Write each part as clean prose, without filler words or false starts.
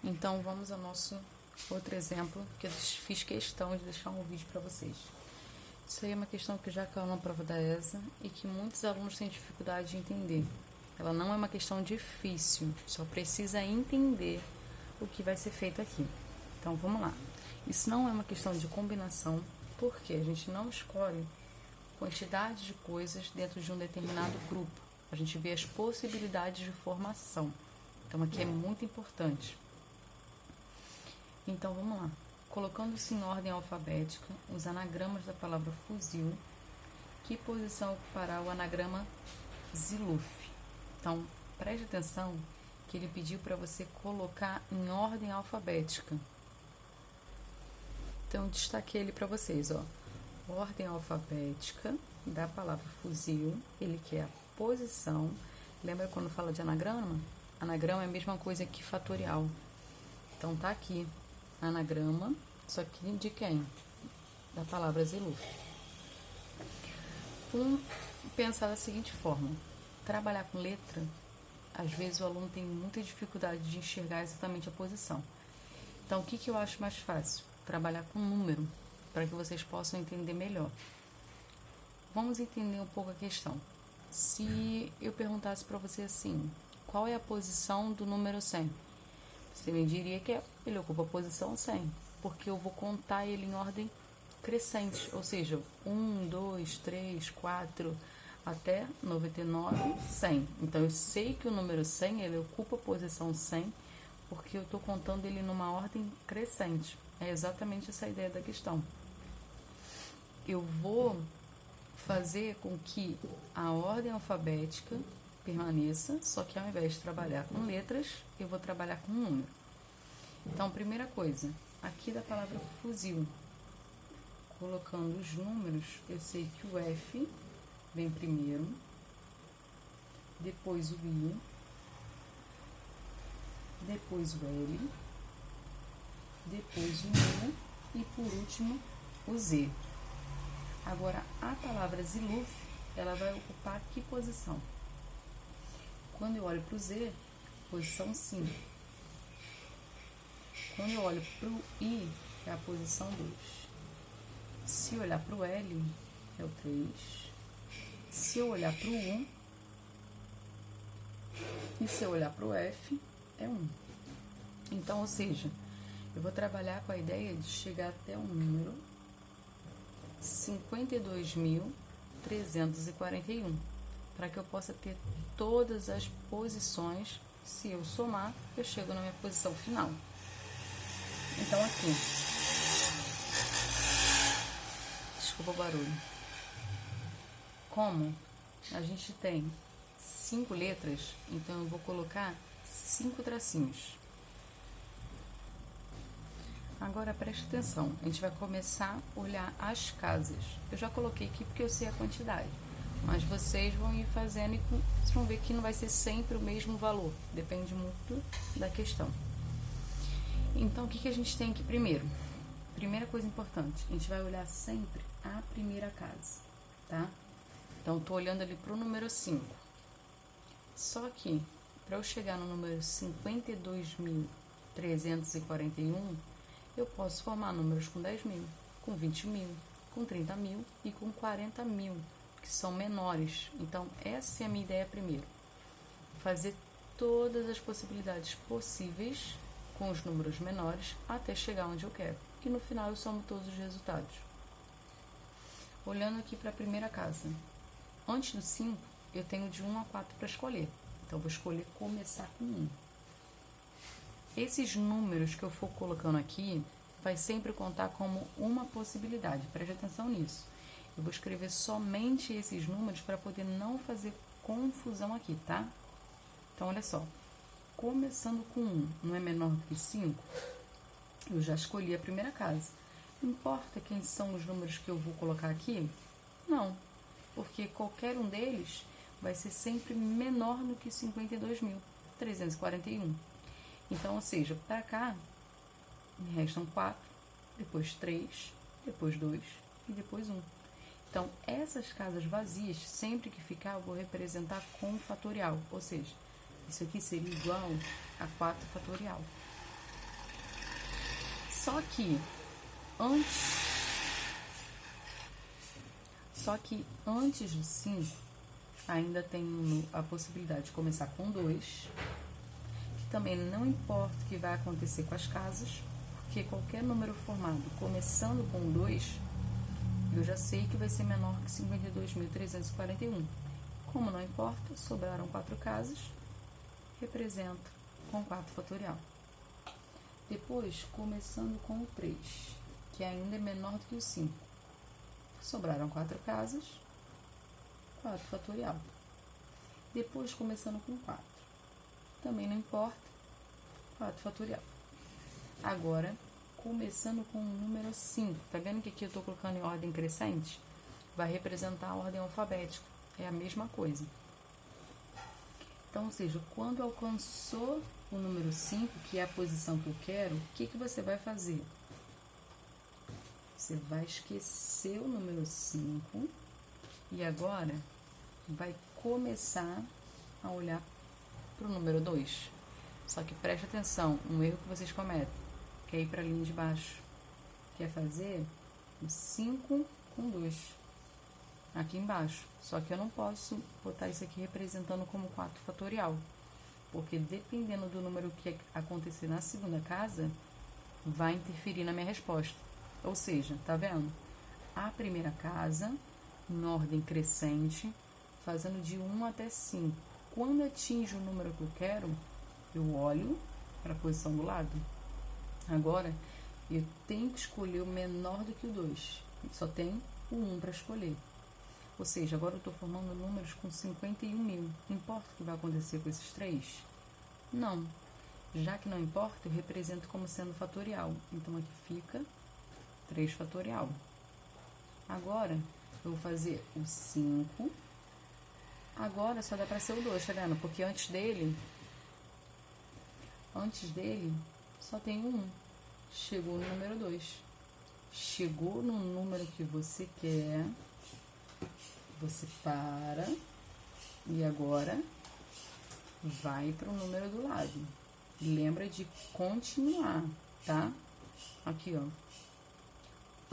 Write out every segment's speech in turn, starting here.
Então, vamos ao nosso outro exemplo, que eu fiz questão de deixar um vídeo para vocês. Isso aí é uma questão que já caiu na prova da ESA e que muitos alunos têm dificuldade de entender. Ela não é uma questão difícil, só precisa entender o que vai ser feito aqui. Então, vamos lá. Isso não é uma questão de combinação, porque a gente não escolhe quantidade de coisas dentro de um determinado grupo. A gente vê as possibilidades de formação. Então, aqui é muito importante. Então, vamos lá. Colocando-se em ordem alfabética, os anagramas da palavra fuzil, que posição ocupará o anagrama Ziluf? Então, preste atenção que ele pediu para você colocar em ordem alfabética. Então, destaquei ele para vocês, ó. Ordem alfabética da palavra fuzil, ele quer a posição. Lembra quando fala de anagrama? Anagrama é a mesma coisa que fatorial. Então, tá aqui. Anagrama, só que de quem? Da palavra Ziluf. Vamos pensar da seguinte forma: trabalhar com letra, às vezes o aluno tem muita dificuldade de enxergar exatamente a posição. Então, o que eu acho mais fácil? Trabalhar com número, para que vocês possam entender melhor. Vamos entender um pouco a questão. Se eu perguntasse para você assim, qual é a posição do número 100? Você me diria que ele ocupa a posição 100, porque eu vou contar ele em ordem crescente, ou seja, 1, 2, 3, 4, até 99, 100. Então, eu sei que o número 100, ele ocupa a posição 100, porque eu estou contando ele numa ordem crescente. É exatamente essa a ideia da questão. Eu vou fazer com que a ordem alfabética permaneça, só que ao invés de trabalhar com letras, eu vou trabalhar com número. Então, primeira coisa, aqui da palavra fuzil, colocando os números, eu sei que o F vem primeiro, depois o I, depois o L, depois o U e por último o Z. Agora, a palavra Ziluf, ela vai ocupar que posição? Quando eu olho para o Z, posição 5. Quando eu olho para o I, é a posição 2. Se eu olhar para o L, é o 3. Se eu olhar para o U, e se eu olhar para o F, é 1. Então, ou seja, eu vou trabalhar com a ideia de chegar até o número 52.341, para que eu possa ter todas as posições. Se eu somar, eu chego na minha posição final. Então, aqui, desculpa o barulho. Como a gente tem 5 letras, então eu vou colocar 5 tracinhos. Agora preste atenção, a gente vai começar a olhar as casas. Eu já coloquei aqui porque eu sei a quantidade, mas vocês vão ir fazendo e vocês vão ver que não vai ser sempre o mesmo valor, depende muito da questão. Então, o que a gente tem aqui primeiro? Primeira coisa importante, a gente vai olhar sempre a primeira casa, tá? Então, estou olhando ali para o número 5. Só que, para eu chegar no número 52.341, eu posso formar números com 10 mil, com 20 mil, com 30 mil e com 40 mil, que são menores. Então, essa é a minha ideia primeiro. Fazer todas as possibilidades possíveis com os números menores até chegar onde eu quero. E no final eu somo todos os resultados. Olhando aqui para a primeira casa. Antes do 5, eu tenho de 1 a 4 para escolher. Então, eu vou escolher começar com 1. Esses números que eu for colocando aqui, vai sempre contar como uma possibilidade. Preste atenção nisso. Eu vou escrever somente esses números para poder não fazer confusão aqui, tá? Então, olha só. Começando com 1, não é menor do que 5? Eu já escolhi a primeira casa. Importa quem são os números que eu vou colocar aqui? Não, porque qualquer um deles vai ser sempre menor do que 52.341. Então, ou seja, para cá, me restam 4, depois 3, depois 2 e depois 1. Então, essas casas vazias, sempre que ficar, eu vou representar com fatorial, ou seja, isso aqui seria igual a 4 fatorial. Só que antes do 5, ainda tem a possibilidade de começar com 2, que também não importa o que vai acontecer com as casas, porque qualquer número formado começando com 2, eu já sei que vai ser menor que 52.341. Como não importa, sobraram 4 casas, represento com 4 fatorial. Depois, começando com o 3, que ainda é menor do que o 5. Sobraram 4 casas, 4 fatorial. Depois, começando com 4. Também não importa, 4 fatorial. Agora, começando com o número 5. Tá vendo que aqui eu tô colocando em ordem crescente? Vai representar a ordem alfabética. É a mesma coisa. Então, ou seja, quando alcançou o número 5, que é a posição que eu quero, o que você vai fazer? Você vai esquecer o número 5 e agora vai começar a olhar para o número 2. Só que preste atenção, um erro que vocês cometem, que é ir para a linha de baixo, que é fazer o 5 com 2 aqui embaixo. Só que eu não posso botar isso aqui representando como 4 fatorial, porque dependendo do número que acontecer na segunda casa, vai interferir na minha resposta. Ou seja, tá vendo? A primeira casa, em ordem crescente, fazendo de 1 até 5. Quando atinge o número que eu quero, eu olho para a posição do lado. Agora, eu tenho que escolher o menor do que o 2. Só tem o 1 para escolher. Ou seja, agora eu estou formando números com 51.000. Importa o que vai acontecer com esses 3? Não. Já que não importa, eu represento como sendo fatorial. Então, aqui fica 3 fatorial. Agora, eu vou fazer o 5. Agora, só dá para ser o 2, tá vendo? Porque antes dele, só tem o 1. Chegou no número 2. Chegou no número que você quer, você para e agora vai para o número do lado. Lembra de continuar, tá? Aqui, ó.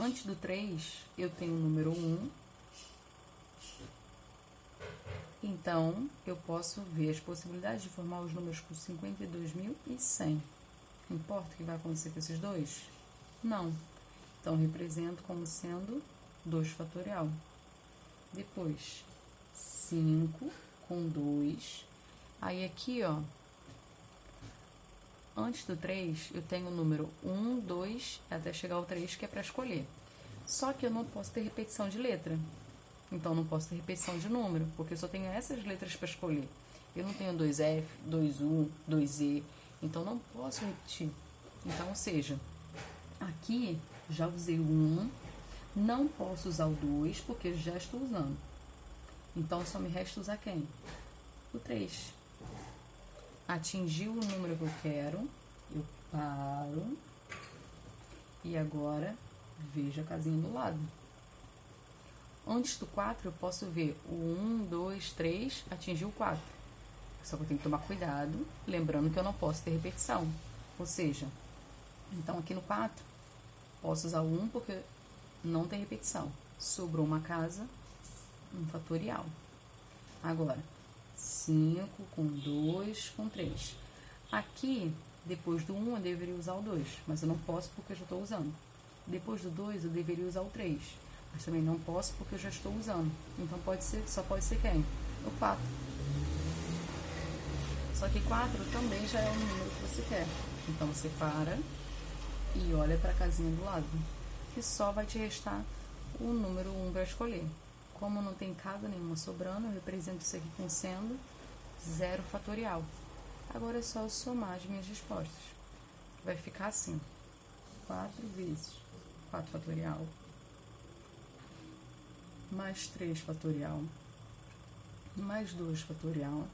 Antes do 3, eu tenho o número 1. Então, eu posso ver as possibilidades de formar os números com 52.100. Importa o que vai acontecer com esses dois? Não. Então, represento como sendo 2 fatorial. Depois, 5 com 2. Aí, aqui, ó, antes do 3, eu tenho o número 1, 2, até chegar ao 3, que é para escolher. Só que eu não posso ter repetição de letra. Então, não posso ter repetição de número, porque eu só tenho essas letras para escolher. Eu não tenho 2F, 2U, 2E, então não posso repetir. Então, ou seja, aqui já usei o 1, não posso usar o 2, porque eu já estou usando. Então, só me resta usar quem? O 3. Atingiu o número que eu quero, eu paro e agora vejo a casinha do lado. Antes do 4, eu posso ver o 1, 2, 3, atingiu o 4. Só que eu tenho que tomar cuidado, lembrando que eu não posso ter repetição. Ou seja, então aqui no 4, posso usar o 1 porque não tem repetição. Sobrou uma casa, um fatorial. Agora, 5 com 2 com 3. Aqui, depois do 1, eu deveria usar o 2, mas eu não posso porque eu já estou usando. Depois do 2, eu deveria usar o 3, mas também não posso porque eu já estou usando. Então, só pode ser quem? O 4. Só que 4 também já é o número que você quer. Então, você para e olha para a casinha do lado, que só vai te restar o número 1 para escolher. Como não tem casa nenhuma sobrando, eu represento isso aqui com sendo 0 fatorial. Agora é só eu somar as minhas respostas. Vai ficar assim: 4 vezes 4 fatorial, mais 3 fatorial, mais 2 fatorial,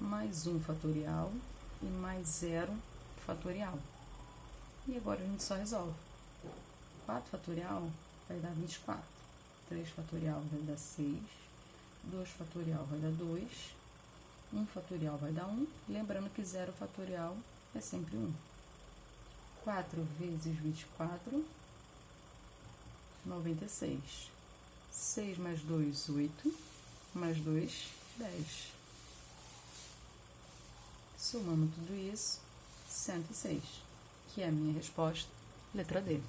mais 1 fatorial e mais 0 fatorial. E agora a gente só resolve. 4 fatorial vai dar 24. 3 fatorial vai dar 6. 2 fatorial vai dar 2. 1 fatorial vai dar 1. Lembrando que 0 fatorial é sempre 1. 4 vezes 24, 96. 6 mais 2, 8. Mais 2, 10. Somando tudo isso, 106, que é a minha resposta, letra D.